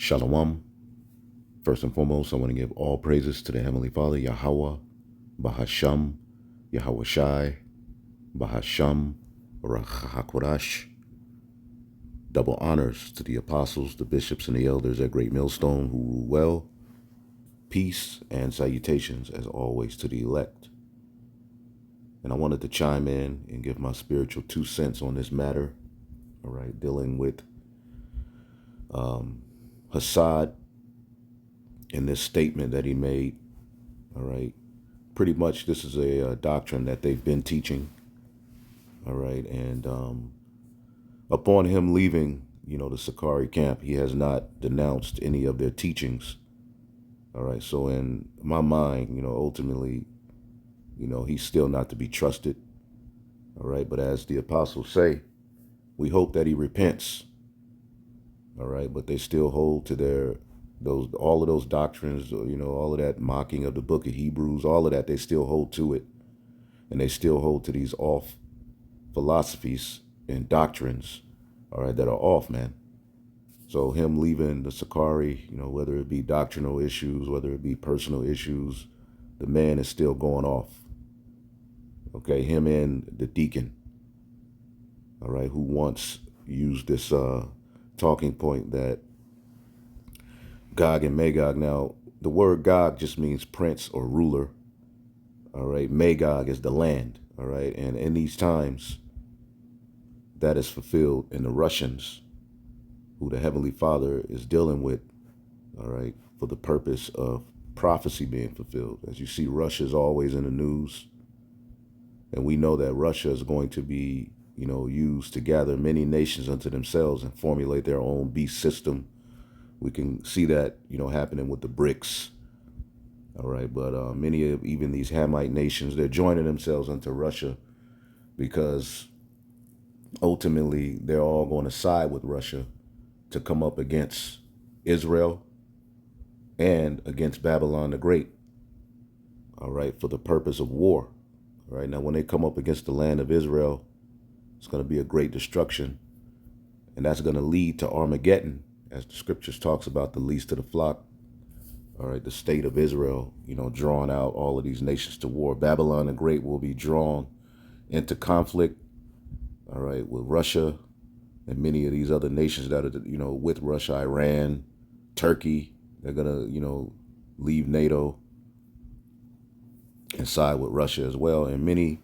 Shalom. First and foremost, I want to give all praises to the Heavenly Father, Yahweh, Bahasham, Yahawashi, Bahasham, Rachakodash. Double honors to the apostles, the bishops, and the elders at Great Millstone who rule well. Peace and salutations, as always, to the elect. And I wanted to chime in and give my spiritual 2 cents on this matter, all right, dealing with Hassad in this statement that he made, all right. Pretty much this is a doctrine that they've been teaching, all right. And upon him leaving, the Sakari camp, he has not denounced any of their teachings, all right. So in my mind, ultimately, he's still not to be trusted, all right. But as the apostles say, we hope that he repents, all right. But they still hold to all of those doctrines, all of that mocking of the book of Hebrews, all of that, they still hold to it. And they still hold to these off philosophies and doctrines, all right, that are off, man. So him leaving the Sakari, whether it be doctrinal issues, whether it be personal issues, the man is still going off. Okay, him and the deacon, all right, who once used this talking point that Gog and Magog. Now, the word Gog just means prince or ruler, all right. Magog is the land, all right. And in these times, that is fulfilled in the Russians, who the Heavenly Father is dealing with, all right, for the purpose of prophecy being fulfilled. As you see, Russia is always in the news. And we know that Russia is going to be, used to gather many nations unto themselves and formulate their own beast system. We can see that, happening with the BRICS. All right. But many of even these Hamite nations, they're joining themselves into Russia because ultimately they're all going to side with Russia to come up against Israel and against Babylon the Great. All right. For the purpose of war. All right. Now, when they come up against the land of Israel, it's going to be a great destruction. And that's going to lead to Armageddon, as the scriptures talks about the least of the flock. All right, the state of Israel, drawing out all of these nations to war. Babylon the Great will be drawn into conflict, all right, with Russia and many of these other nations that are, with Russia, Iran, Turkey. They're going to, leave NATO and side with Russia as well. And many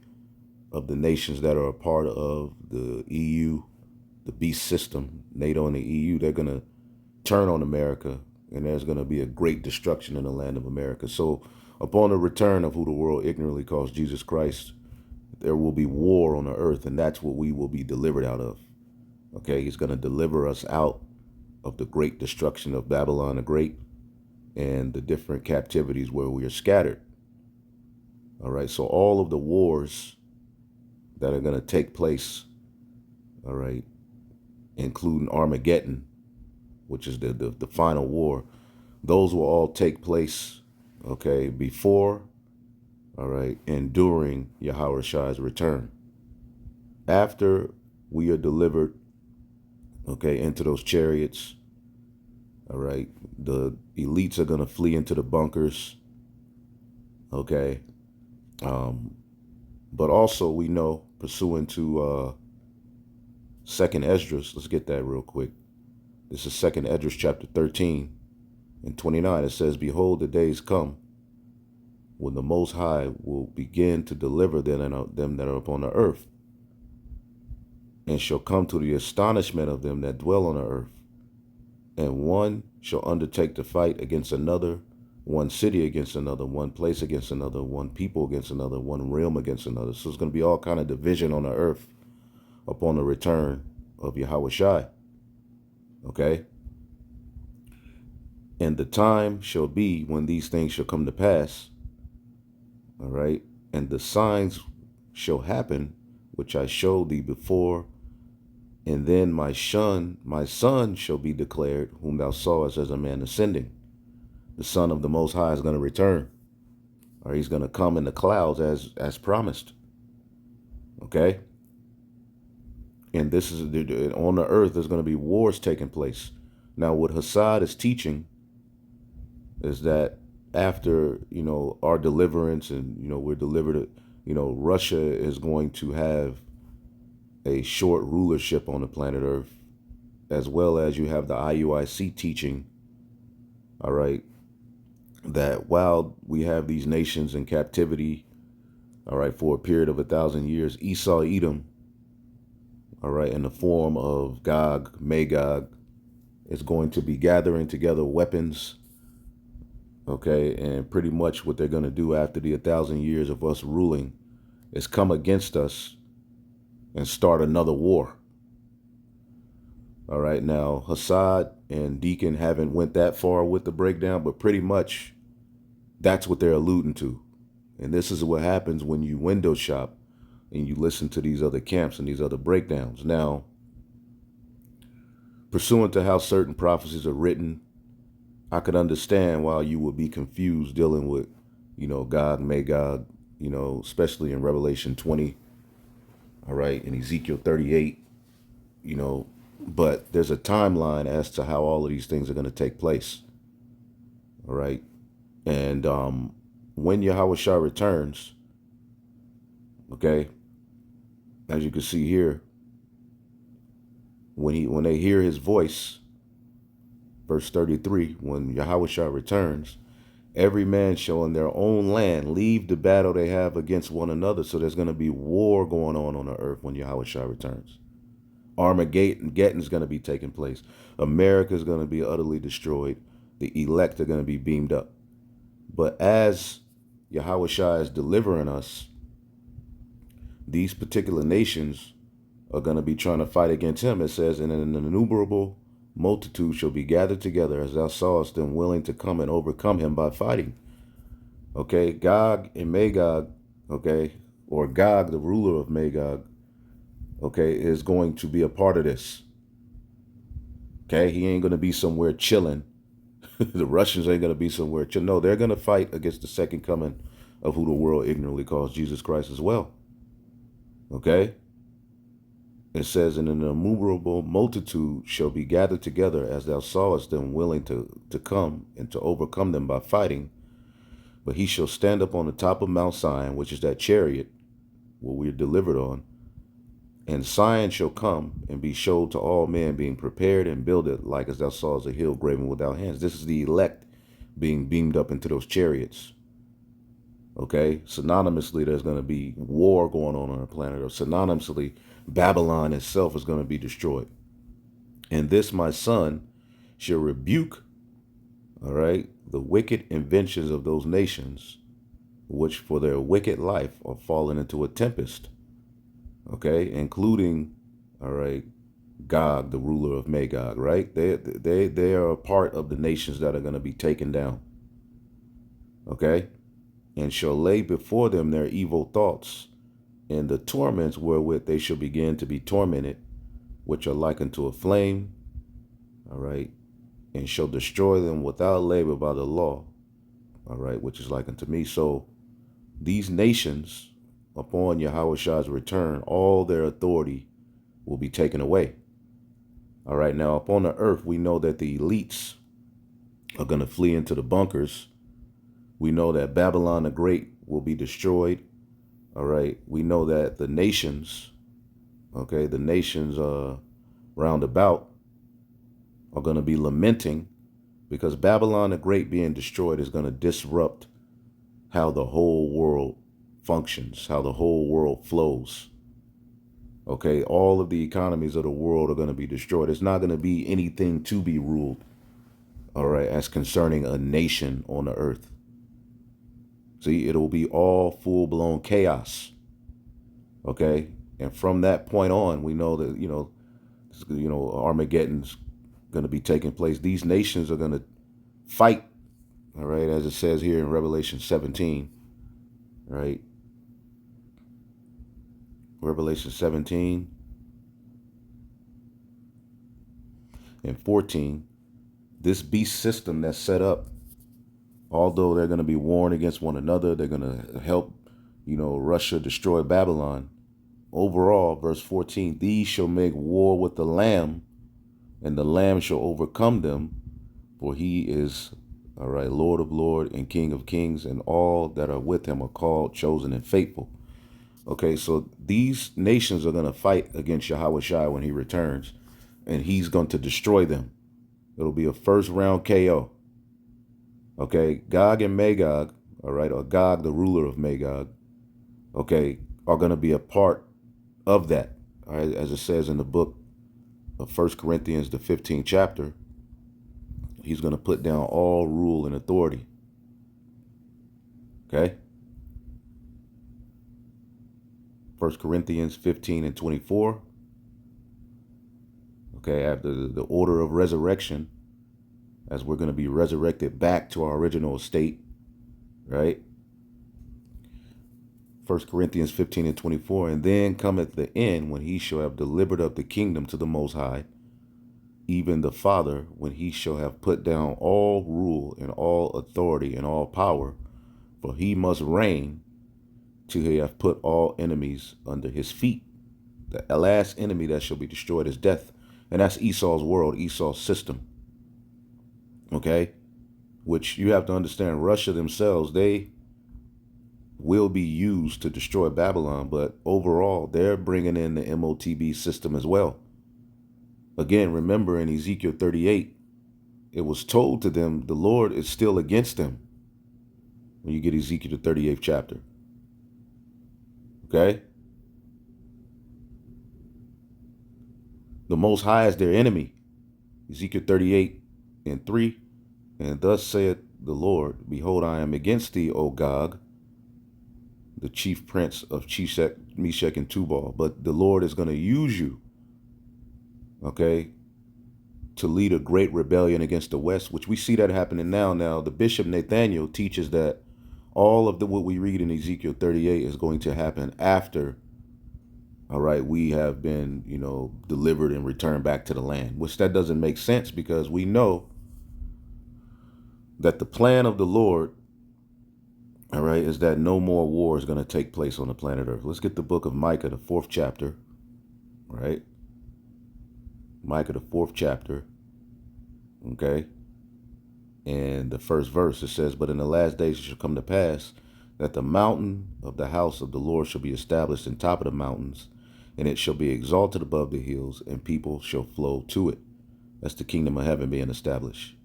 of the nations that are a part of the EU, the beast system, NATO and the EU, they're going to turn on America, and there's going to be a great destruction in the land of America. So upon the return of who the world ignorantly calls Jesus Christ, there will be war on the earth, and that's what we will be delivered out of. Okay, he's going to deliver us out of the great destruction of Babylon the Great and the different captivities where we are scattered. All right, so all of the wars that are going to take place, all right, including Armageddon, which is the final war, those will all take place, okay, before, all right, and during Yahawashi's return. After we are delivered, okay, into those chariots, all right, the elites are going to flee into the bunkers, okay. But also we know, pursuant to 2nd Esdras, let's get that real quick. This is 2nd Esdras chapter 13 and 29. It says, behold, the days come when the Most High will begin to deliver them that are upon the earth, and shall come to the astonishment of them that dwell on the earth. And one shall undertake to fight against another, one city against another, one place against another, one people against another, one realm against another. So it's going to be all kind of division on the earth upon the return of Yahawashi. Okay? And the time shall be when these things shall come to pass. All right? And the signs shall happen, which I showed thee before. And then my son shall be declared, whom thou sawest as a man ascending. The Son of the Most High is going to return. Or he's going to come in the clouds as promised. Okay? And this is on the earth, there's going to be wars taking place. Now, what Hassad is teaching is that after, our deliverance and, we're delivered, Russia is going to have a short rulership on the planet Earth, as well as you have the IUIC teaching, all right, that while we have these nations in captivity, all right, for a period of 1,000 years, Esau, Edom, all right, in the form of Gog, Magog, is going to be gathering together weapons, okay, and pretty much what they're going to do after the 1,000 years of us ruling is come against us and start another war. All right, now Hassad and Deacon haven't went that far with the breakdown, but pretty much that's what they're alluding to. And this is what happens when you window shop and you listen to these other camps and these other breakdowns. Now, pursuant to how certain prophecies are written, I could understand why you would be confused dealing with, Gog, Magog, especially in Revelation 20, all right, in Ezekiel 38, but there's a timeline as to how all of these things are going to take place, all right? And when Yahawashi returns, okay, as you can see here, when they hear his voice, verse 33, when Yahawashi returns, every man shall in their own land leave the battle they have against one another. So there's going to be war going on the earth when Yahawashi returns. Armageddon is going to be taking place. America is going to be utterly destroyed. The elect are going to be beamed up. But as Yahawashi is delivering us, these particular nations are going to be trying to fight against him. It says, and an innumerable multitude shall be gathered together, as thou sawest them, willing to come and overcome him by fighting. Okay, Gog and Magog, okay, or Gog, the ruler of Magog, okay, is going to be a part of this. Okay, he ain't going to be somewhere chilling. The Russians ain't going to be somewhere chilling. No, they're going to fight against the second coming of who the world ignorantly calls Jesus Christ as well. Okay? It says, and an innumerable multitude shall be gathered together, as thou sawest them, willing to come and to overcome them by fighting. But he shall stand up on the top of Mount Zion, which is that chariot where we are delivered on. And Zion shall come and be showed to all men, being prepared and builded, like as thou sawest a hill graven without hands. This is the elect being beamed up into those chariots. Okay, synonymously, there's going to be war going on the planet, or synonymously, Babylon itself is going to be destroyed. And this, my son, shall rebuke, all right, the wicked inventions of those nations, which for their wicked life are fallen into a tempest. Okay, including, all right, Gog, the ruler of Magog, right? They are a part of the nations that are going to be taken down. Okay, and shall lay before them their evil thoughts, and the torments wherewith they shall begin to be tormented, which are like unto a flame, all right, and shall destroy them without labor by the law, all right, which is like unto me. So these nations, upon Yahawashi's return, all their authority will be taken away. All right, now upon the earth, we know that the elites are going to flee into the bunkers. We know that Babylon the Great will be destroyed. All right, we know that the nations, okay, the nations round about are going to be lamenting, because Babylon the Great being destroyed is going to disrupt how the whole world functions, how the whole world flows. Okay, all of the economies of the world are going to be destroyed. It's not going to be anything to be ruled, all right, as concerning a nation on the earth. See, it'll be all full-blown chaos. Okay, and from that point on, we know that Armageddon's going to be taking place. These nations are going to fight. All right, as it says here in Revelation 17. Right, Revelation 17 and 14. This beast system that's set up, although they're going to be warned against one another, they're going to help, Russia destroy Babylon. Overall, verse 14, these shall make war with the Lamb and the Lamb shall overcome them, for he is, all right, Lord of lords and King of kings, and all that are with him are called, chosen, and faithful. Okay, so these nations are going to fight against Yahawashi when he returns, and he's going to destroy them. It'll be a first round KO. Okay, Gog and Magog, all right, or Gog, the ruler of Magog, okay, are going to be a part of that. All right, as it says in the book of 1 Corinthians, the 15th chapter, he's going to put down all rule and authority. Okay, 1 Corinthians 15 and 24. Okay, after the order of resurrection, as we're going to be resurrected back to our original state, right? 1 Corinthians 15 and 24. And then cometh the end, when he shall have delivered up the kingdom to the Most High, even the Father, when he shall have put down all rule and all authority and all power, for he must reign till he have put all enemies under his feet. The last enemy that shall be destroyed is death. And that's Esau's world, Esau's system. Okay? Which you have to understand, Russia themselves, they will be used to destroy Babylon, but overall, they're bringing in the MOTB system as well. Again, remember in Ezekiel 38, it was told to them, the Lord is still against them. When you get Ezekiel the 38th chapter. Okay? The Most High is their enemy. Ezekiel 38 and 3. And thus saith the Lord, behold, I am against thee, O Gog, the chief prince of Meshach, and Tubal. But the Lord is going to use you, okay, to lead a great rebellion against the West, which we see that happening now. Now, the Bishop Nathaniel teaches that all of what we read in Ezekiel 38 is going to happen after, all right, we have been, delivered and returned back to the land, which that doesn't make sense, because we know that the plan of the Lord, all right, is that no more war is going to take place on the planet Earth. Let's get the book of Micah, the 4th chapter, right? Micah, the 4th chapter, okay? And the first verse, it says, but in the last days it shall come to pass that the mountain of the house of the Lord shall be established in top of the mountains, and it shall be exalted above the hills, and people shall flow to it. That's the kingdom of heaven being established.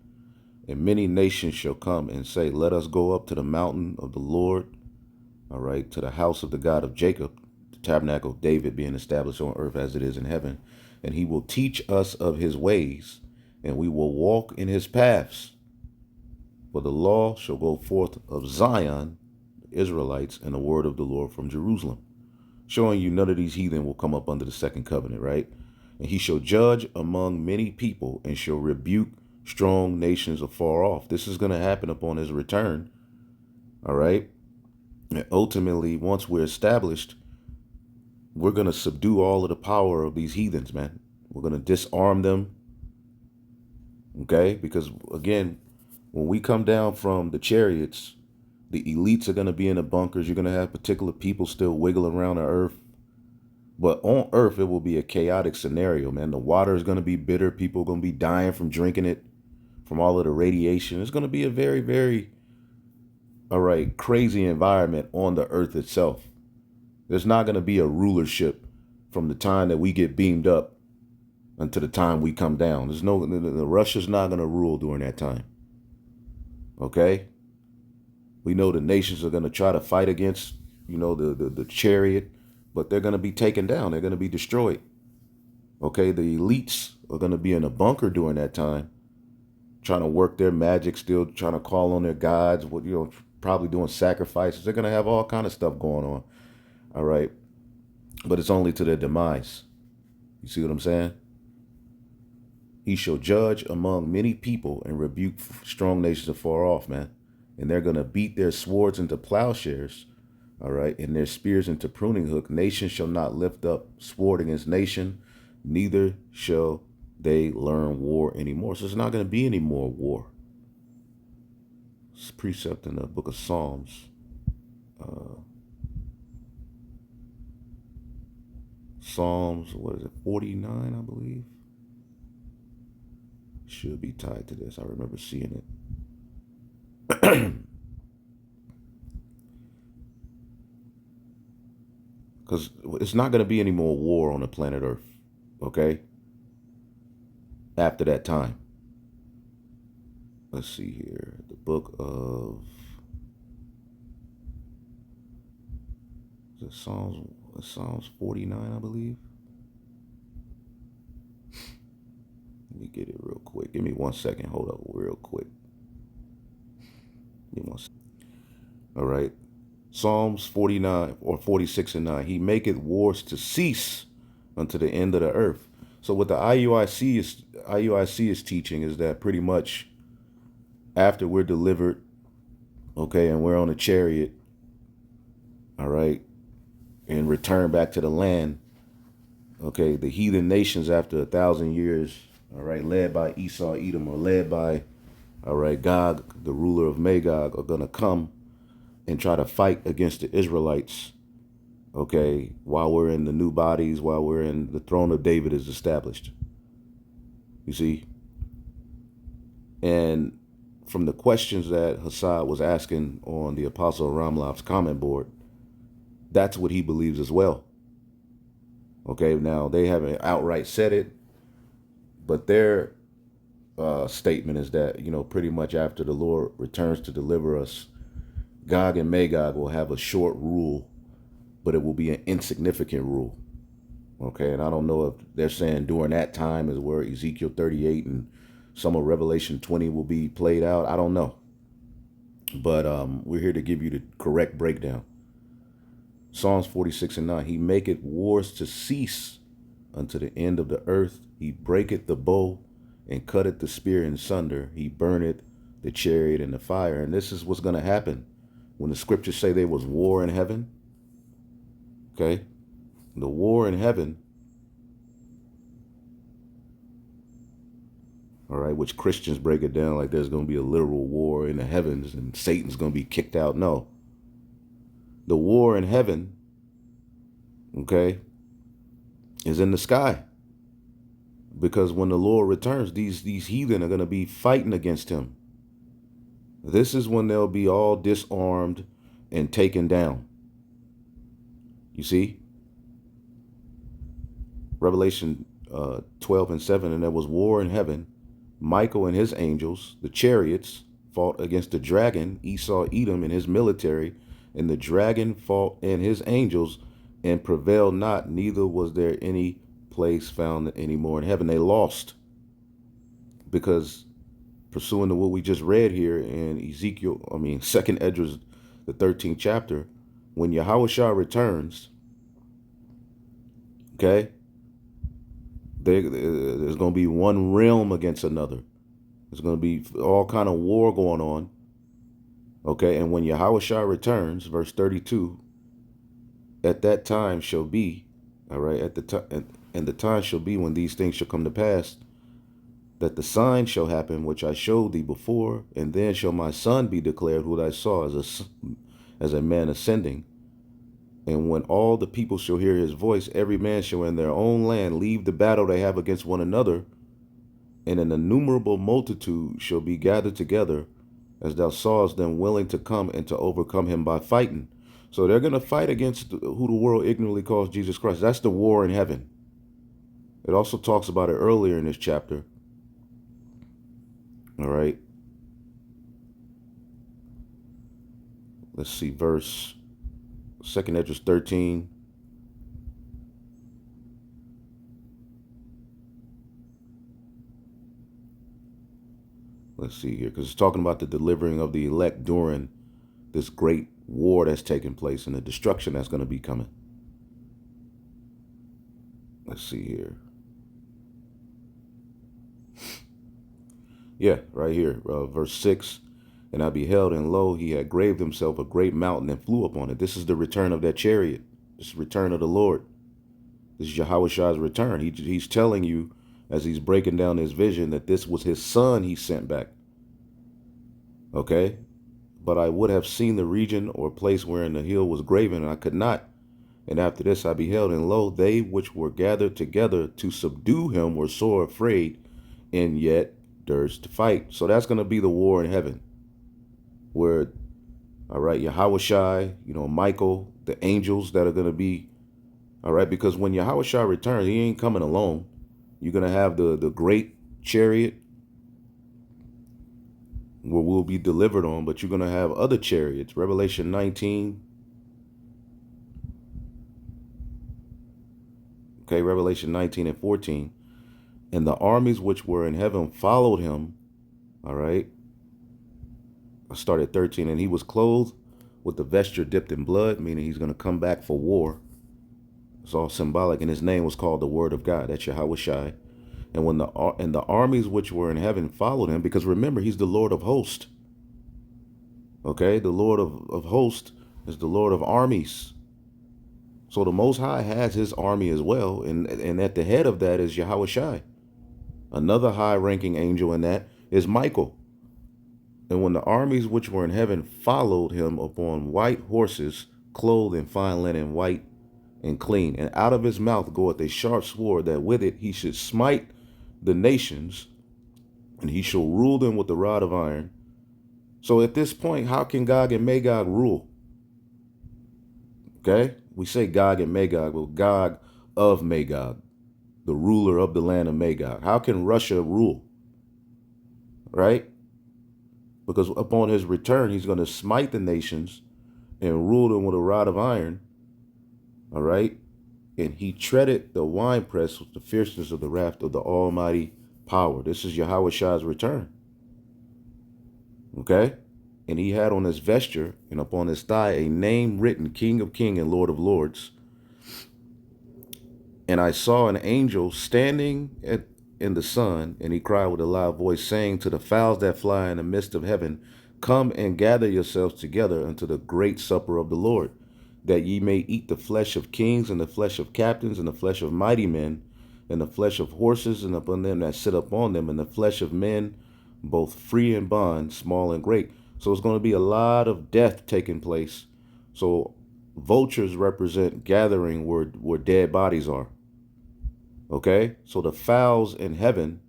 And many nations shall come and say, let us go up to the mountain of the Lord, all right, to the house of the God of Jacob, the tabernacle of David being established on earth as it is in heaven. And he will teach us of his ways, and we will walk in his paths. For the law shall go forth of Zion, the Israelites, and the word of the Lord from Jerusalem. Showing you none of these heathen will come up under the second covenant, right? And he shall judge among many people, and shall rebuke strong nations afar off. This is going to happen upon his return, all right? And ultimately, once we're established, we're going to subdue all of the power of these heathens, man. We're going to disarm them, okay? Because, again, when we come down from the chariots, the elites are going to be in the bunkers. You're going to have particular people still wiggling around the earth. But on earth, it will be a chaotic scenario, man. The water is going to be bitter. People are going to be dying from drinking it, from all of the radiation. It's going to be a very, very, all right, crazy environment on the earth itself. There's not going to be a rulership from the time that we get beamed up until the time we come down. There's no, the Russia's not going to rule during that time. Okay? We know the nations are going to try to fight against, the chariot, but they're going to be taken down. They're going to be destroyed. Okay? The elites are going to be in a bunker during that time, trying to work their magic, still trying to call on their gods, probably doing sacrifices. They're going to have all kind of stuff going on. All right? But it's only to their demise. You see what I'm saying? He shall judge among many people and rebuke strong nations afar off, man. And they're going to beat their swords into plowshares, all right, and their spears into pruning hook. Nation shall not lift up sword against nation, neither shall they learn war anymore. So there's not going to be any more war. It's precept in the book of Psalms. Psalms, 49, I believe. Should be tied to this. I remember seeing it. Because it's not going to be any more war on the planet Earth, okay? After that time. Let's see here. The book of Psalms 49, I believe. Let me get it real quick. Give me 1 second. Hold up real quick. Give me 1 second. All right. Psalms 49 or 46 and 9. He maketh wars to cease unto the end of the earth. So what the IUIC is teaching is that pretty much after we're delivered, okay, and we're on a chariot, all right, and return back to the land, okay, the heathen nations after 1,000 years, all right, led by Esau, Edom, or led by, all right, Gog, the ruler of Magog, are going to come and try to fight against the Israelites, okay, while we're in the new bodies, while we're in the throne of David is established. You see? And from the questions that Hassad was asking on the Apostle Ramlav's comment board, that's what he believes as well. Okay, now they haven't outright said it, but their statement is that, you know, pretty much after the Lord returns to deliver us, Gog and Magog will have a short rule, but it will be an insignificant rule. Okay, and I don't know if they're saying during that time is where Ezekiel 38 and some of Revelation 20 will be played out. I don't know. But we're here to give you the correct breakdown. Psalms 46 and 9. He maketh wars to cease unto the end of the earth. He breaketh the bow and cutteth the spear in sunder. He burneth the chariot in the fire. And this is what's going to happen when the scriptures say there was war in heaven. Okay, the war in heaven, all right, which Christians break it down like there's going to be a literal war in the heavens and Satan's going to be kicked out. No, the war in heaven, okay, is in the sky, because when the Lord returns, these heathen are going to be fighting against him. This is when they'll be all disarmed and taken down. You see? Revelation 12 and 7, and there was war in heaven. Michael and his angels, the chariots, fought against the dragon, Esau, Edom, and his military, and the dragon fought and his angels, and prevailed not, neither was there any place found any more in heaven. They lost, because pursuing to what we just read here in Second Esdras, the 13th chapter, when Yahawashi returns, okay, there's going to be one realm against another. There's going to be all kind of war going on. Okay, and when Yahawashi returns, verse 32, at that time shall be, all right, at the time, and the time shall be when these things shall come to pass, that the sign shall happen which I showed thee before, and then shall my son be declared, who I saw as a man ascending. And when all the people shall hear his voice, every man shall in their own land leave the battle they have against one another, and an innumerable multitude shall be gathered together, as thou sawest them willing to come and to overcome him by fighting. So they're going to fight against who the world ignorantly calls Jesus Christ. That's the war in heaven. It also talks about it earlier in this chapter. All right. Let's see, verse 2 Esdras 13. Let's see here, because it's talking about the delivering of the elect during this great war that's taking place and the destruction that's going to be coming. Let's see here. Yeah, right here, verse 6. And I beheld, and lo, he had graved himself a great mountain and flew upon it. This is the return of that chariot. This is the return of the Lord. This is Yahawashi's return. He's telling you, as he's breaking down his vision, that this was his son he sent back. Okay? But I would have seen the region or place wherein the hill was graven, and I could not. And after this I beheld, and lo, they which were gathered together to subdue him were sore afraid, and yet dirge to fight. So that's going to be the war in heaven, where, all right, Yahawashi, Michael, the angels that are going to be, all right, because when Yahawashi returns, he ain't coming alone. You're going to have the great chariot where we'll be delivered on, but you're going to have other chariots. Revelation 19. Okay, Revelation 19 and 14. And the armies which were in heaven followed him. All right. I started 13. And he was clothed with the vesture dipped in blood, meaning he's going to come back for war. It's all symbolic. And his name was called the Word of God. That's Yahawashi. And when the armies which were in heaven followed him, because remember, he's the Lord of hosts. Okay, the Lord of hosts is the Lord of armies. So the Most High has his army as well. And at the head of that is Yahawashi. Another high-ranking angel in that is Michael. And when the armies which were in heaven followed him upon white horses, clothed in fine linen, white and clean, and out of his mouth goeth a sharp sword, that with it he should smite the nations, and he shall rule them with the rod of iron. So at this point, how can Gog and Magog rule? Okay, we say Gog and Magog, but Gog of Magog, the ruler of the land of Magog. How can Russia rule? Right? Because upon his return, he's going to smite the nations and rule them with a rod of iron. All right? And he treaded the winepress with the fierceness of the wrath of the almighty power. This is Yahawashi's return. Okay? And he had on his vesture and upon his thigh a name written, King of Kings and Lord of Lords. And I saw an angel standing in the sun, and he cried with a loud voice, saying to the fowls that fly in the midst of heaven, come and gather yourselves together unto the great supper of the Lord, that ye may eat the flesh of kings, and the flesh of captains, and the flesh of mighty men, and the flesh of horses, and upon them that sit upon them, and the flesh of men, both free and bond, small and great. So it's going to be a lot of death taking place. So vultures represent gathering where dead bodies are. Okay, so the fowls in heaven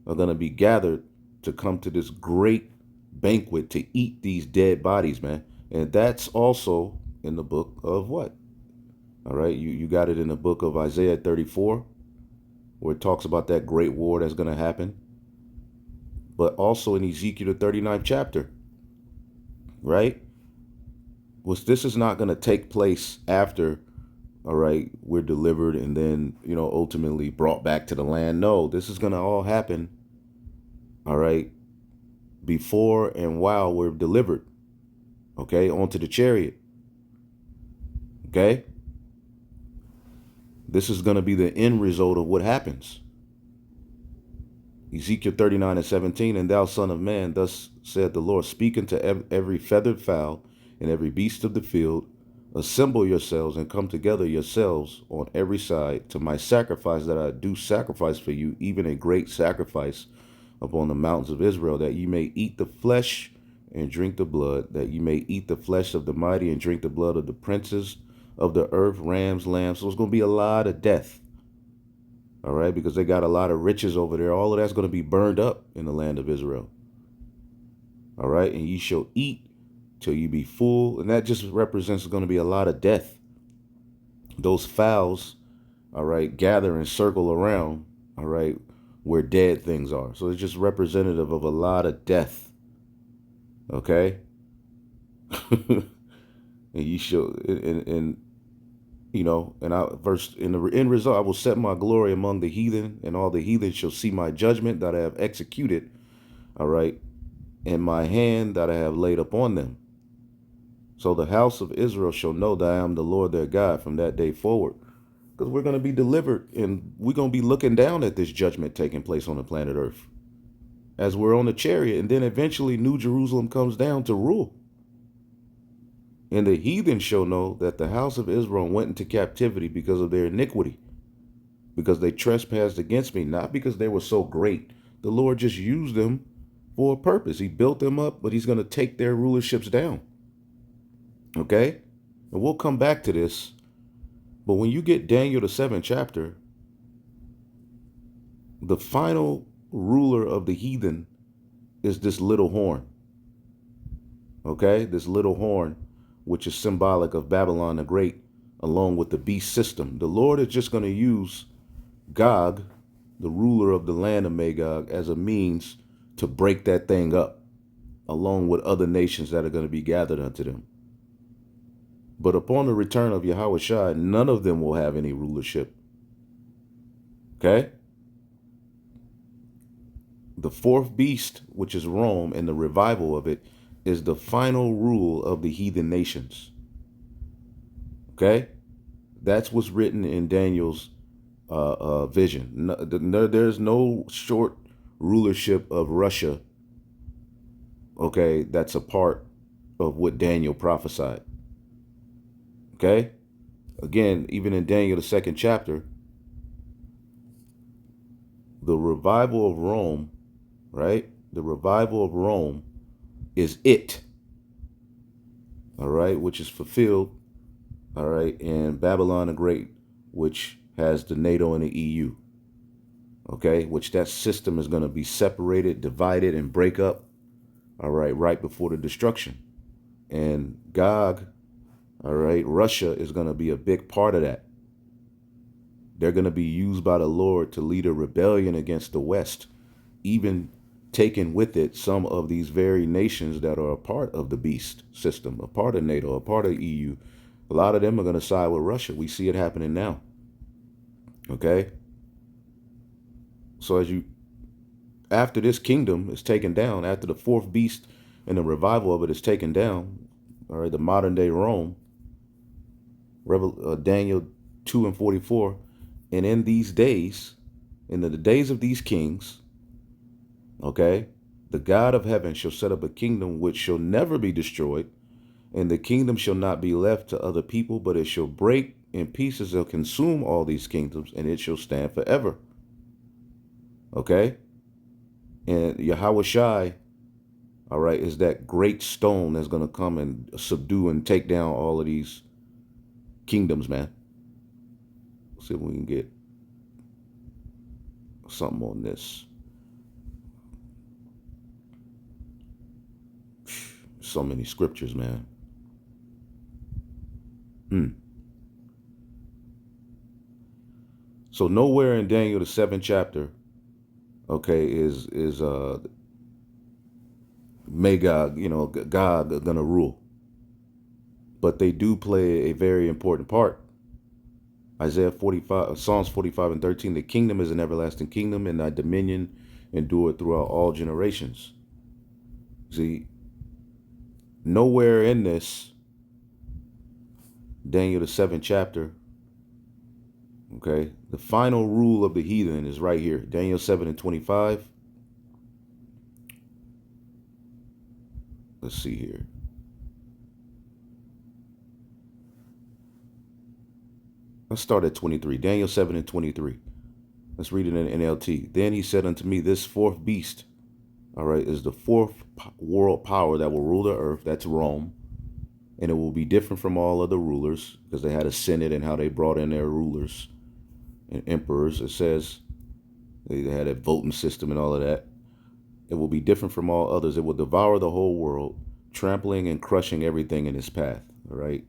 are going to be gathered to come to this great banquet to eat these dead bodies, man. And that's also in the book of what? All right, you got it in the book of Isaiah 34, where it talks about that great war that's going to happen. But also in Ezekiel, the 39th chapter, right? Which this is not going to take place after, all right, we're delivered and then, ultimately brought back to the land. No, this is going to all happen, all right, before and while we're delivered, okay, onto the chariot, okay? This is going to be the end result of what happens. Ezekiel 39 and 17, and thou son of man, thus said the Lord, speak unto every feathered fowl and every beast of the field, assemble yourselves and come together yourselves on every side to my sacrifice that I do sacrifice for you, even a great sacrifice upon the mountains of Israel, that ye may eat the flesh and drink the blood, that ye may eat the flesh of the mighty and drink the blood of the princes of the earth, rams, lambs. So it's going to be a lot of death. All right, because they got a lot of riches over there. All of that's going to be burned up in the land of Israel. All right, and ye shall eat till you be full. And that just represents going to be a lot of death. Those fowls, all right, gather and circle around, all right, where dead things are. So it's just representative of a lot of death. Okay? And ye shall, and verse in the end result, I will set my glory among the heathen, and all the heathen shall see my judgment that I have executed, all right, and my hand that I have laid upon them. So the house of Israel shall know that I am the Lord their God from that day forward. Because we're going to be delivered, and we're going to be looking down at this judgment taking place on the planet Earth as we're on the chariot, and then eventually New Jerusalem comes down to rule. And the heathen shall know that the house of Israel went into captivity because of their iniquity, because they trespassed against me, not because they were so great. The Lord just used them for a purpose. He built them up, but he's going to take their rulerships down. Okay? And we'll come back to this. But when you get Daniel, the 7th chapter, the final ruler of the heathen is this little horn. Okay, this little horn, which is symbolic of Babylon the Great, along with the beast system. The Lord is just going to use Gog, the ruler of the land of Magog, as a means to break that thing up, along with other nations that are going to be gathered unto them. But upon the return of Yahawashi, none of them will have any rulership. Okay? The fourth beast, which is Rome, and the revival of it, is the final rule of the heathen nations. Okay? That's what's written in Daniel's vision. No, there's no short rulership of Russia, okay, that's a part of what Daniel prophesied. Okay? Again, even in Daniel, the 2nd chapter, the revival of Rome, right? The revival of Rome is it, all right, which is fulfilled, all right, in Babylon the Great, which has the NATO and the EU, okay, which that system is going to be separated, divided, and break up, all right before the destruction. And Gog, all right, Russia is going to be a big part of that. They're going to be used by the Lord to lead a rebellion against the West, even taking with it some of these very nations that are a part of the beast system, a part of NATO, a part of EU. A lot of them are going to side with Russia. We see it happening now. Okay? So after this kingdom is taken down, after the fourth beast and the revival of it is taken down, all right, the modern day Rome, Daniel 2:44, and in these days, in the days of these kings, okay, the God of heaven shall set up a kingdom which shall never be destroyed, and the kingdom shall not be left to other people, but it shall break in pieces and consume all these kingdoms, and it shall stand forever. Okay? And Yahawashi, all right, is that great stone that's going to come and subdue and take down all of these kingdoms, man. Let's see if we can get something on this. So many scriptures, man. So nowhere in Daniel the 7th chapter, okay, is Magog, God gonna rule. But they do play a very important part. Isaiah 45, Psalms 45:13, the kingdom is an everlasting kingdom, and thy dominion endureth throughout all generations. See, nowhere in this Daniel the 7th chapter, okay, the final rule of the heathen is right here. Daniel 7:25. Let's see here. Let's start at 23. Daniel 7:23. Let's read it in NLT. Then he said unto me, this fourth beast, all right, is the fourth world power that will rule the earth. That's Rome. And it will be different from all other rulers because they had a senate and how they brought in their rulers and emperors. It says they had a voting system and all of that. It will be different from all others. It will devour the whole world, trampling and crushing everything in its path. All right.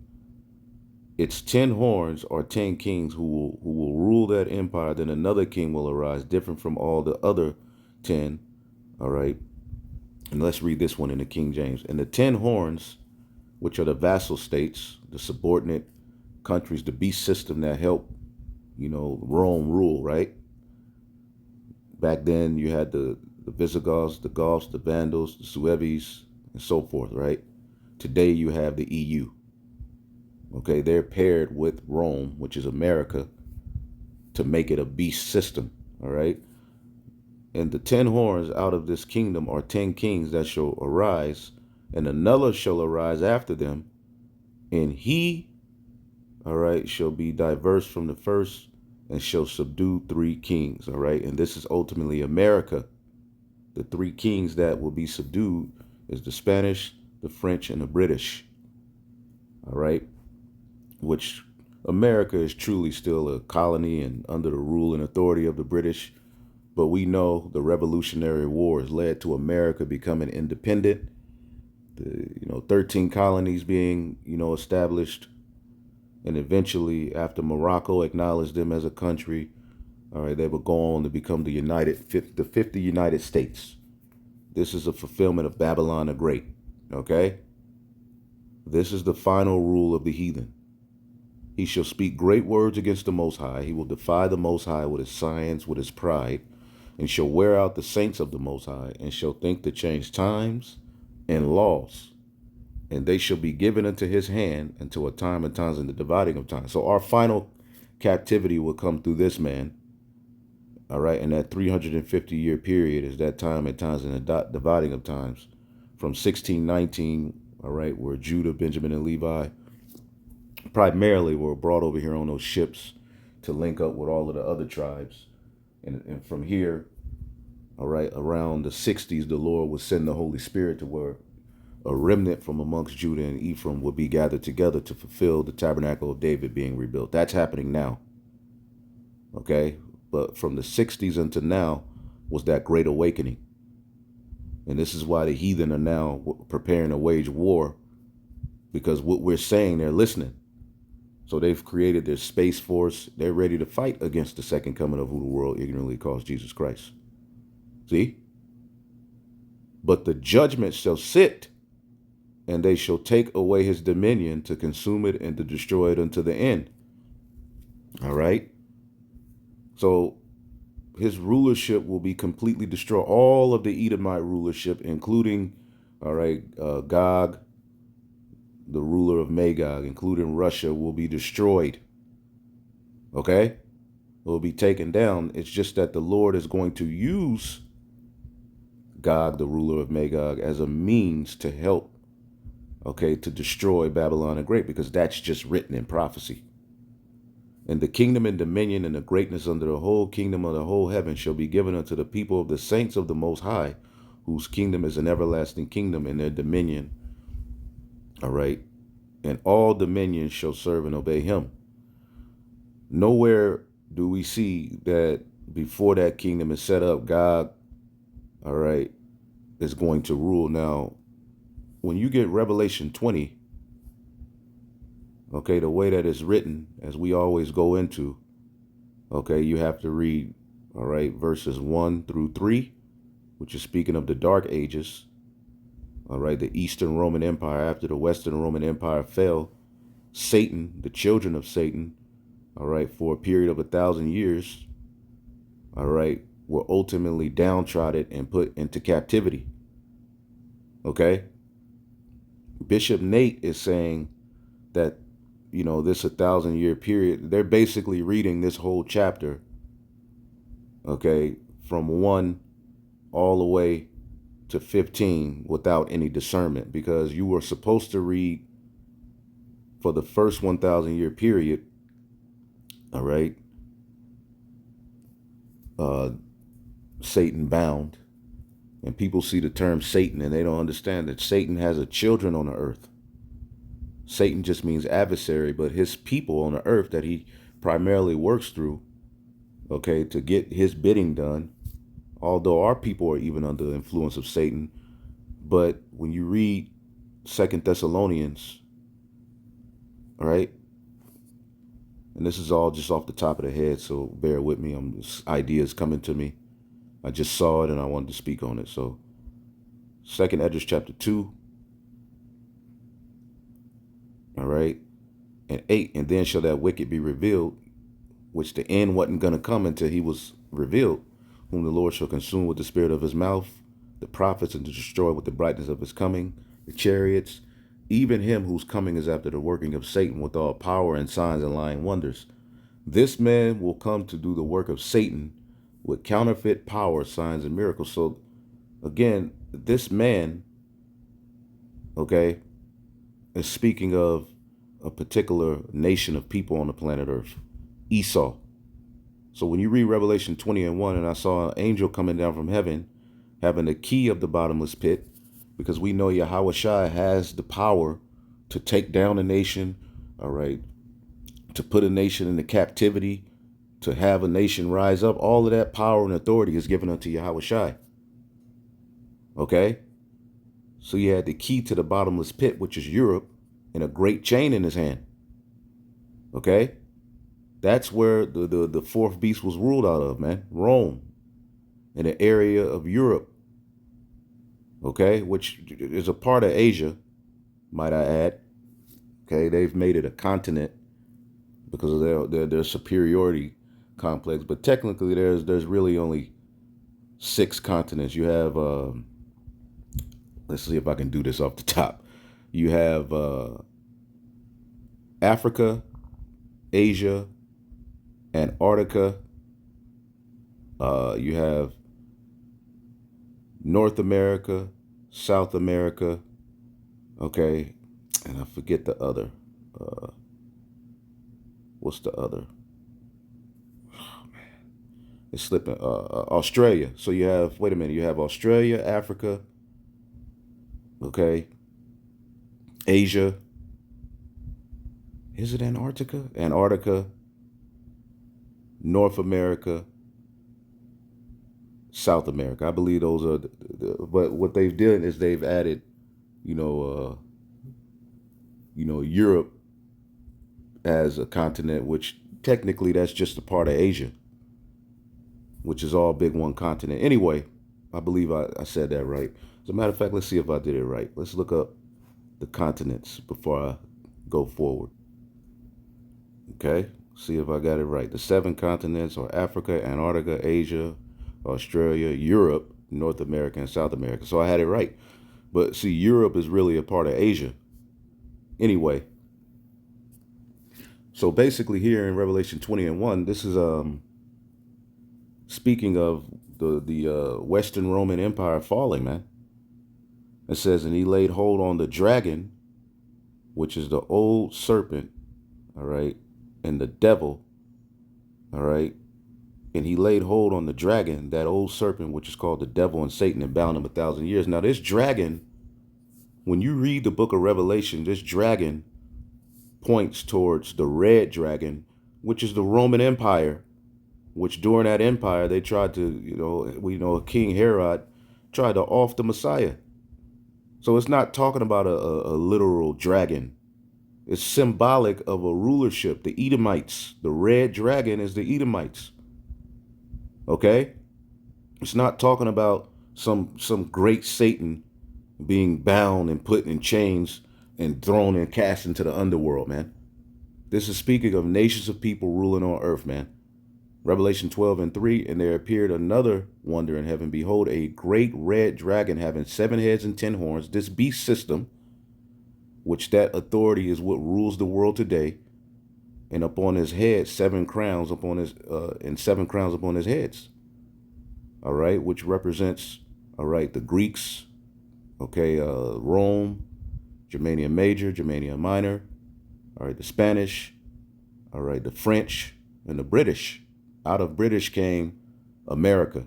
Its 10 horns are 10 kings who will rule that empire. Then another king will arise, different from all the other 10. All right. And let's read this one in the King James. And the 10 horns, which are the vassal states, the subordinate countries, the beast system that helped, Rome rule, right? Back then you had the Visigoths, the Goths, the Vandals, the Sueves, and so forth, right? Today you have the EU. Okay, they're paired with Rome, which is America, to make it a beast system, all right? And the 10 horns out of this kingdom are 10 kings that shall arise, and another shall arise after them, and he, all right, shall be diverse from the first and shall subdue 3 kings, all right? And this is ultimately America. The 3 kings that will be subdued is the Spanish, the French, and the British, all right? Which America is truly still a colony and under the rule and authority of the British, But we know the Revolutionary Wars led to America becoming independent. 13 colonies being, established, and eventually, after Morocco acknowledged them as a country, all right, they would go on to become the 50 United States. This is a fulfillment of Babylon the Great. Okay? This is the final rule of the heathen. He shall speak great words against the Most High. He will defy the Most High with his science, with his pride, and shall wear out the saints of the Most High, and shall think to change times and laws. And they shall be given into his hand until a time and times in the dividing of time. So our final captivity will come through this man. All right. And that 350-year period is that time and times in the dividing of times from 1619. All right. Where Judah, Benjamin, and Levi primarily were brought over here on those ships to link up with all of the other tribes. And from here, all right, around the 60s, the Lord would send the Holy Spirit to where a remnant from amongst Judah and Ephraim would be gathered together to fulfill the tabernacle of David being rebuilt. That's happening now. Okay? But from the 60s until now was that great awakening. And this is why the heathen are now preparing to wage war, because what we're saying, they're listening. So they've created their space force. They're ready to fight against the second coming of who the world ignorantly calls Jesus Christ. See? But the judgment shall sit, and they shall take away his dominion to consume it and to destroy it unto the end. All right? So his rulership will be completely destroyed. All of the Edomite rulership, including, all right, Gog, the ruler of Magog, including Russia, will be destroyed. Okay? It will be taken down. It's just that the Lord is going to use Gog, the ruler of Magog, as a means to help, okay, to destroy Babylon the Great, because that's just written in prophecy. And the kingdom and dominion and the greatness under the whole kingdom of the whole heaven shall be given unto the people of the saints of the Most High, whose kingdom is an everlasting kingdom, and their dominion, all right, and all dominions shall serve and obey him. Nowhere do we see that before that kingdom is set up, God, all right, is going to rule. Now, when you get Revelation 20, okay, the way that it's written, as we always go into, okay, you have to read, all right, verses 1 through 3, which is speaking of the Dark Ages, all right, the Eastern Roman Empire. After the Western Roman Empire fell, Satan, the children of Satan, all right, for a period of 1,000 years, all right, were ultimately downtrodden and put into captivity. Okay? Bishop Nate is saying that, this 1,000-year period, they're basically reading this whole chapter, okay, from 1 all the way to 15 without any discernment, because you were supposed to read for the first 1,000-year period, all right, Satan bound. And people see the term Satan and they don't understand that Satan has a children on the earth. Satan just means adversary, but his people on the earth that he primarily works through, okay, to get his bidding done, although our people are even under the influence of Satan. But when you read 2 Thessalonians, all right, and this is all just off the top of the head, so bear with me. This idea is coming to me. I just saw it and I wanted to speak on it. So 2nd Esdras chapter 2, all right, and 8, and then shall that wicked be revealed, which the end wasn't going to come until he was revealed, whom the Lord shall consume with the spirit of his mouth, the prophets, and to destroy with the brightness of his coming, the chariots, even him whose coming is after the working of Satan with all power and signs and lying wonders. This man will come to do the work of Satan with counterfeit power, signs, and miracles. So again, this man, okay, is speaking of a particular nation of people on the planet Earth, Esau. So when you read Revelation 20:1, and I saw an angel coming down from heaven, having the key of the bottomless pit, because we know Yahawashi has the power to take down a nation, all right, to put a nation into captivity, to have a nation rise up, all of that power and authority is given unto Yahawashi. Okay? So he had the key to the bottomless pit, which is Europe, and a great chain in his hand. Okay? That's where the fourth beast was ruled out of, man. Rome, in an area of Europe. Okay? Which is a part of Asia, might I add. Okay? They've made it a continent because of their superiority complex. But technically, there's really only 6 continents. You have, let's see if I can do this off the top. You have Africa, Asia, Antarctica. You have North America, South America. Okay, and I forget the other. What's the other? Oh, man. It's slipping. Australia. So you have, wait a minute, you have Australia, Africa, okay, Asia. Is it Antarctica? Antarctica, North America, South America. I believe those are, but what they've done is they've added, Europe as a continent, which technically that's just a part of Asia, which is all big one continent. Anyway, I believe I said that right. As a matter of fact, let's see if I did it right. Let's look up the continents before I go forward. Okay, see if I got it right. The 7 continents are Africa, Antarctica, Asia, Australia, Europe, North America, and South America. So I had it right. But see, Europe is really a part of Asia. Anyway, so basically here in Revelation 20:1, this is speaking of the Western Roman Empire falling, man. It says, and he laid hold on the dragon, which is the old serpent, all right, and the devil, all right. And he laid hold on the dragon, that old serpent, which is called the devil and Satan, and bound him 1,000 years. Now, this dragon, when you read the book of Revelation, this dragon points towards the red dragon, which is the Roman Empire, which during that empire, they tried to, King Herod tried to off the Messiah. So it's not talking about a literal dragon. It's symbolic of a rulership, the Edomites. The red dragon is the Edomites. Okay? It's not talking about some great Satan being bound and put in chains and thrown and cast into the underworld, man. This is speaking of nations of people ruling on earth, man. Revelation 12:3, and there appeared another wonder in heaven. Behold, a great red dragon having 7 heads and 10 horns. This beast system, which that authority is what rules the world today, and upon his head 7 crowns upon his and 7 crowns upon his heads. All right, which represents, all right, the Greeks, okay, Rome, Germania Major, Germania Minor, all right, the Spanish, all right, the French, and the British. Out of British came America.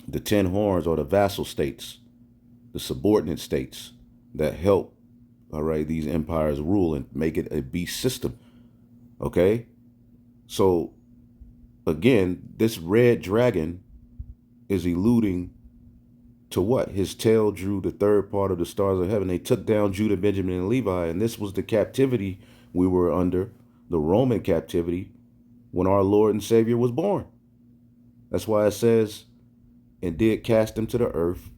The 10 horns are the vassal states, the subordinate states that help, all right, these empires rule and make it a beast system. Okay? So, again, this red dragon is alluding to what? His tail drew the 3rd part of the stars of heaven. They took down Judah, Benjamin, and Levi, and this was the captivity we were under, the Roman captivity, when our Lord and Savior was born. That's why it says, and did cast him to the earth,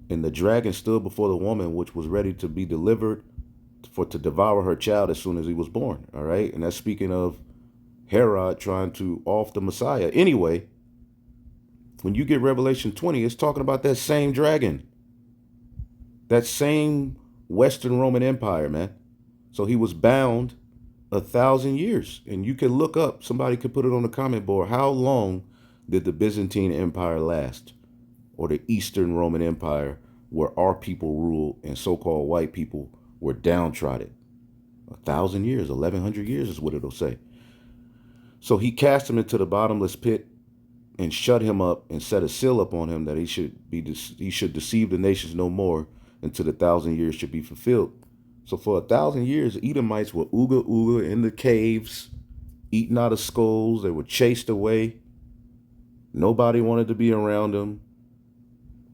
and the dragon stood before the woman, which was ready to be delivered to devour her child as soon as he was born. All right. And that's speaking of Herod trying to off the Messiah. Anyway, when you get Revelation 20, it's talking about that same dragon, that same Western Roman Empire, man. So he was bound 1,000 years. And you can look up, somebody could put it on the comment board, how long did the Byzantine Empire last? Or the Eastern Roman Empire, where our people ruled and so-called white people were downtrodden? 1,000 years, 1,100 years is what it'll say. So he cast him into the bottomless pit and shut him up and set a seal upon him that he should deceive the nations no more until the 1,000 years should be fulfilled. So for 1,000 years, the Edomites were ooga ooga in the caves, eaten out of skulls. They were chased away. Nobody wanted to be around them.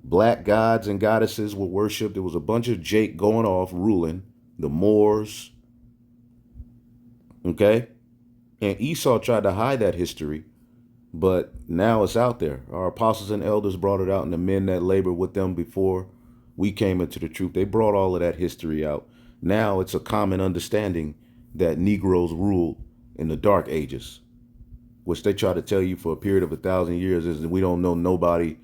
Black gods and goddesses were worshipped. There was a bunch of Jake going off, ruling. The Moors. Okay? And Esau tried to hide that history, but now it's out there. Our apostles and elders brought it out, and the men that labored with them before we came into the truth, they brought all of that history out. Now it's a common understanding that Negroes ruled in the Dark Ages, which they try to tell you for a period of 1,000 years is that we don't know nobody,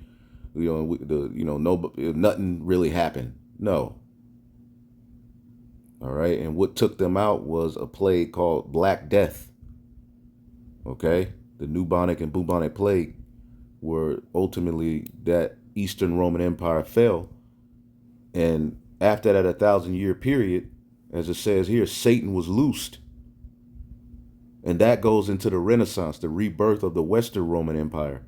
nothing really happened. No. All right. And what took them out was a plague called Black Death. Okay. The bubonic and bubonic plague, where ultimately that Eastern Roman Empire fell. And after that 1,000-year period, as it says here, Satan was loosed. And that goes into the Renaissance, the rebirth of the Western Roman Empire.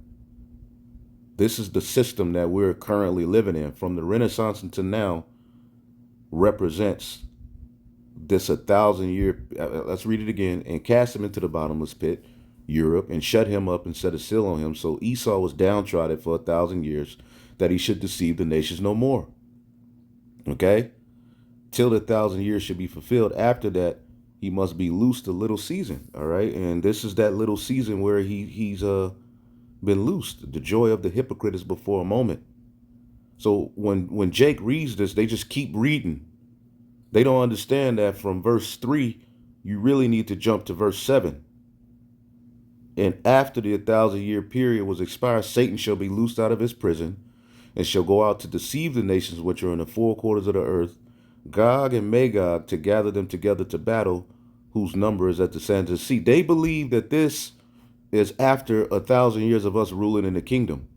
This is the system that we're currently living in. From the Renaissance until now, represents this 1,000-year, let's read it again, and cast him into the bottomless pit, Europe, and shut him up and set a seal on him. So Esau was downtrodden for 1,000 years, that he should deceive the nations no more. Okay? Till the 1,000 years should be fulfilled. After that, he must be loosed a little season. All right? And this is that little season where he's been loosed. The joy of the hypocrite is before a moment. So when Jake reads this, they just keep reading. They don't understand that from verse 3, you really need to jump to verse 7. And after the 1,000-year period was expired, Satan shall be loosed out of his prison and shall go out to deceive the nations which are in the four quarters of the earth, Gog and Magog, to gather them together to battle, whose number is at the sands of the sea. They believe that this is after 1,000 years of us ruling in the kingdom.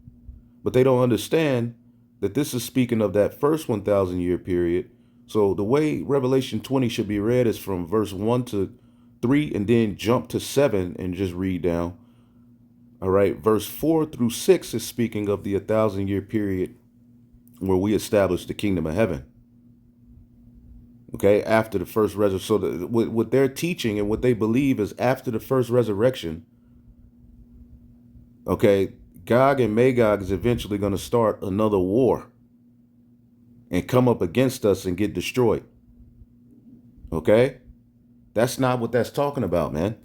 But they don't understand that this is speaking of that first 1,000-year period. So the way Revelation 20 should be read is from verse 1 to 3 and then jump to 7 and just read down. All right, verse 4 through 6 is speaking of the 1,000-year period where we establish the kingdom of heaven. Okay, after the first resurrection. So what they're teaching and what they believe is after the first resurrection, okay, Gog and Magog is eventually going to start another war and come up against us and get destroyed. Okay? That's not what that's talking about, man.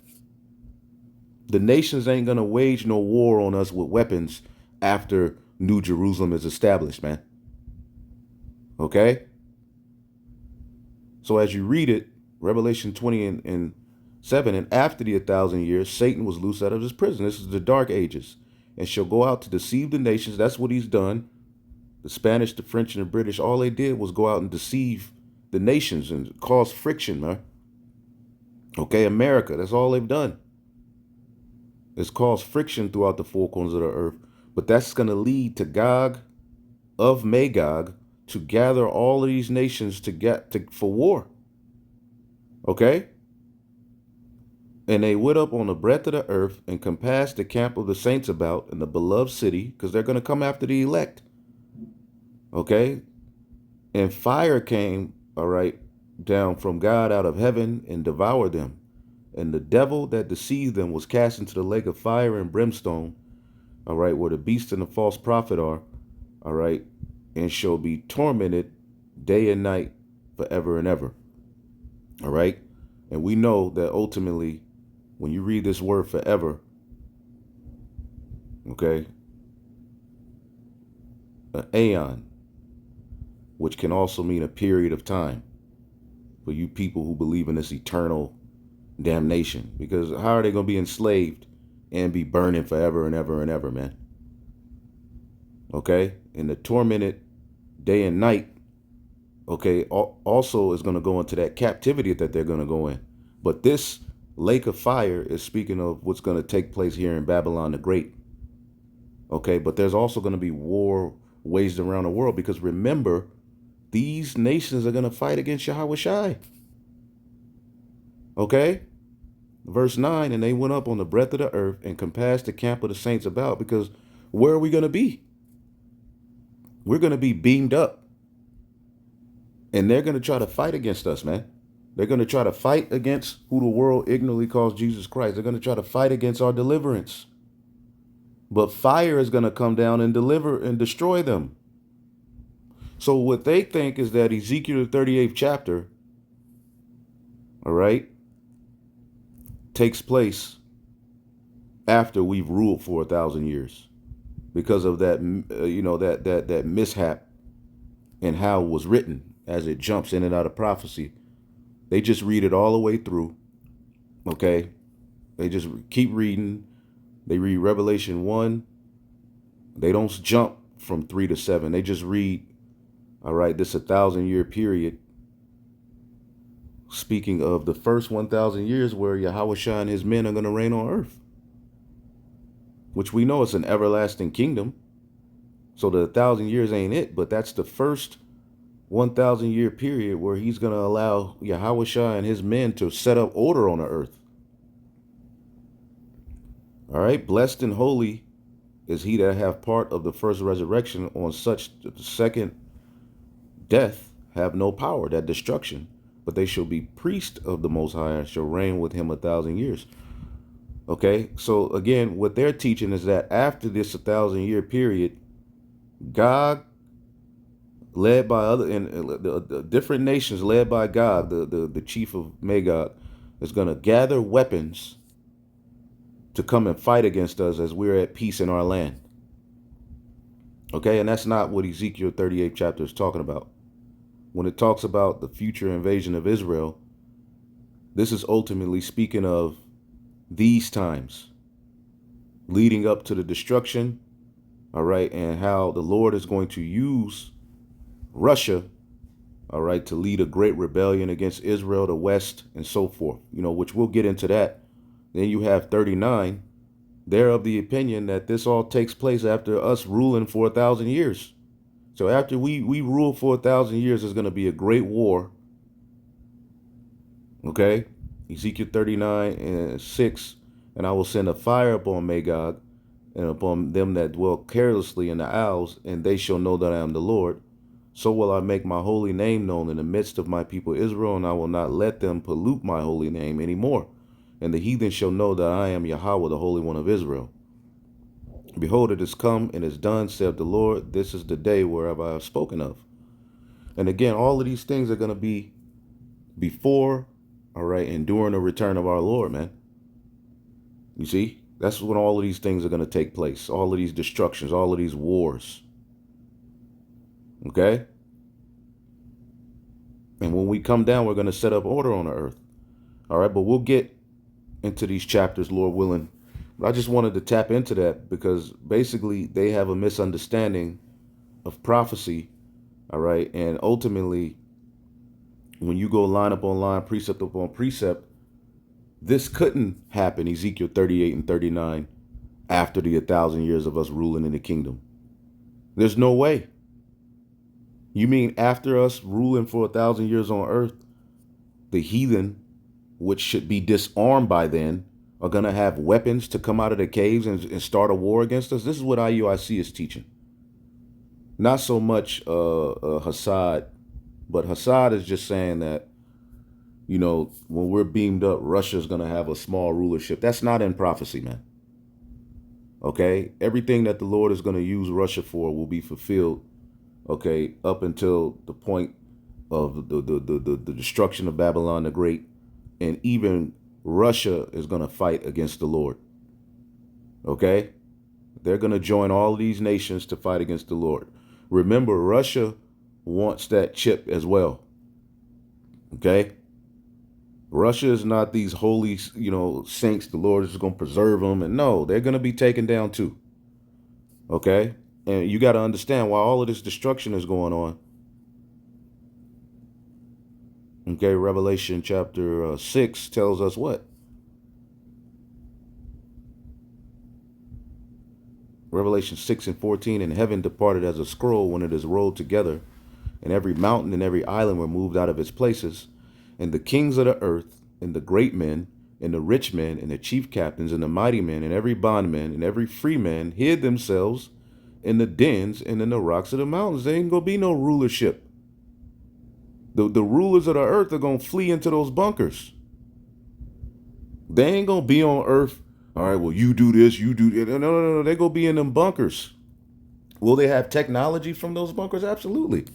The nations ain't going to wage no war on us with weapons after New Jerusalem is established, man. Okay? So as you read it, Revelation 20 and 7, and after the 1,000 years, Satan was loosed out of his prison. This is the Dark Ages. And shall go out to deceive the nations. That's what he's done. The Spanish, the French, and the British, all they did was go out and deceive the nations and cause friction, man. Okay, America, that's all they've done. It's caused friction throughout the four corners of the earth. But that's going to lead to Gog of Magog to gather all of these nations for war. Okay? And they went up on the breadth of the earth and compassed the camp of the saints about in the beloved city, because they're going to come after the elect. Okay? And fire came, all right, down from God out of heaven and devoured them. And the devil that deceived them was cast into the lake of fire and brimstone, all right, where the beast and the false prophet are, all right, and shall be tormented day and night forever and ever. All right? And we know that ultimately, when you read this word forever, okay, an aeon, which can also mean a period of time for you people who believe in this eternal damnation. Because how are they going to be enslaved and be burning forever and ever and ever, man? Okay? And the tormented day and night, okay, also is going to go into that captivity that they're going to go in. But this lake of fire is speaking of what's going to take place here in Babylon the Great. Okay, but there's also going to be war waged around the world, because remember, these nations are going to fight against Yahawashi. Okay? Verse 9, and they went up on the breadth of the earth and compassed the camp of the saints about, because where are we going to be? We're going to be beamed up. And they're going to try to fight against us, man. They're going to try to fight against who the world ignorantly calls Jesus Christ. They're going to try to fight against our deliverance. But fire is going to come down and deliver and destroy them. So what they think is that Ezekiel 38th chapter, all right, takes place after we've ruled for 1,000 years because of that, that mishap and how it was written as it jumps in and out of prophecy. They just read it all the way through. Okay. They just keep reading. They read Revelation 1. They don't jump from 3 to 7. They just read, all right, this 1,000-year period. Speaking of the first 1,000 years where Yahawashi and his men are going to reign on earth, which we know it's an everlasting kingdom. So the 1,000 years ain't it, but that's the first 1,000-year period where he's going to allow Yahawashi and his men to set up order on the earth. All right, blessed and holy is he that have part of the first resurrection. On such the second death have no power, that destruction, but they shall be priests of the Most High and shall reign with him 1,000 years. Okay, so again, what they're teaching is that after this 1,000-year period, God, led by other and the different nations, led by God, the chief of Magog, is going to gather weapons to come and fight against us as we're at peace in our land. Okay, and that's not what Ezekiel 38th chapter is talking about. When it talks about the future invasion of Israel, this is ultimately speaking of these times leading up to the destruction, all right, and how the Lord is going to use Russia, all right, to lead a great rebellion against Israel, the West, and so forth, which we'll get into that. Then you have 39. They're of the opinion that this all takes place after us ruling for 1,000 years. So after we rule for 1,000 years, there's going to be a great war. Okay? Ezekiel 39:6, and I will send a fire upon Magog and upon them that dwell carelessly in the isles, and they shall know that I am the Lord. So will I make my holy name known in the midst of my people Israel, and I will not let them pollute my holy name anymore. And the heathen shall know that I am Yahweh, the Holy One of Israel. Behold, it is come and is done, saith the Lord. This is the day whereof I have spoken of. And again, all of these things are going to be before, all right, and during the return of our Lord, man. You see, that's when all of these things are going to take place. All of these destructions, all of these wars. Okay? And when we come down, we're going to set up order on the earth. All right, but we'll get into these chapters, Lord willing. But I just wanted to tap into that because basically they have a misunderstanding of prophecy. All right. And ultimately, when you go line upon line, precept upon precept, this couldn't happen, Ezekiel 38 and 39, after the 1,000 years of us ruling in the kingdom. There's no way. You mean after us ruling for 1,000 years on earth, the heathen, which should be disarmed by then, are going to have weapons to come out of the caves and start a war against us? This is what IUIC is teaching. Not so much Hassad, but Hassad is just saying that, when we're beamed up, Russia's going to have a small rulership. That's not in prophecy, man. Okay? Everything that the Lord is going to use Russia for will be fulfilled, okay, up until the point of the destruction of Babylon the Great. And even Russia is going to fight against the Lord. Okay? They're going to join all these nations to fight against the Lord. Remember, Russia wants that chip as well. Okay? Russia is not these holy, saints. The Lord is going to preserve them. And no, they're going to be taken down too. Okay? And you got to understand why all of this destruction is going on. Okay, Revelation chapter 6 tells us what? Revelation 6 and 14, and heaven departed as a scroll when it is rolled together, and every mountain and every island were moved out of its places, and the kings of the earth, and the great men, and the rich men, and the chief captains, and the mighty men, and every bondman, and every free man hid themselves in the dens and in the rocks of the mountains. There ain't gonna be no rulership. The rulers of the earth are going to flee into those bunkers. They ain't going to be on earth. All right, well, you do this, you do that. No. They going to be in them bunkers. Will they have technology from those bunkers? Absolutely.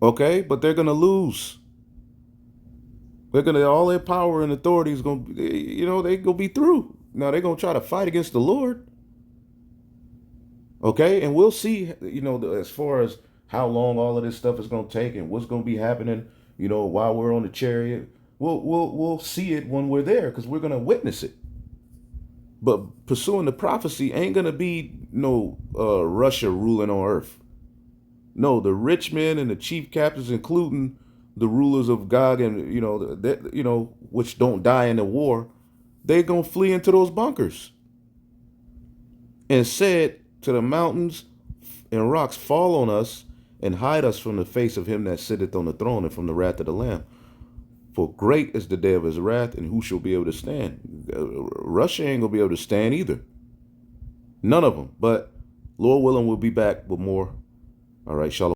Okay, but they're going to lose. They're going to, all their power and authority is going to, they going to be through. Now they're going to try to fight against the Lord. Okay, and we'll see, as far as how long all of this stuff is going to take and what's going to be happening, while we're on the chariot. We'll see it when we're there because we're going to witness it. But pursuing the prophecy ain't going to be no Russia ruling on earth. No, the rich men and the chief captains, including the rulers of Gog and which don't die in the war, they gonna flee into those bunkers. And said to the mountains and rocks, fall on us and hide us from the face of him that sitteth on the throne and from the wrath of the Lamb. For great is the day of his wrath, and who shall be able to stand? Russia ain't gonna be able to stand either. None of them. But Lord willing, we'll be back with more. All right, shalom.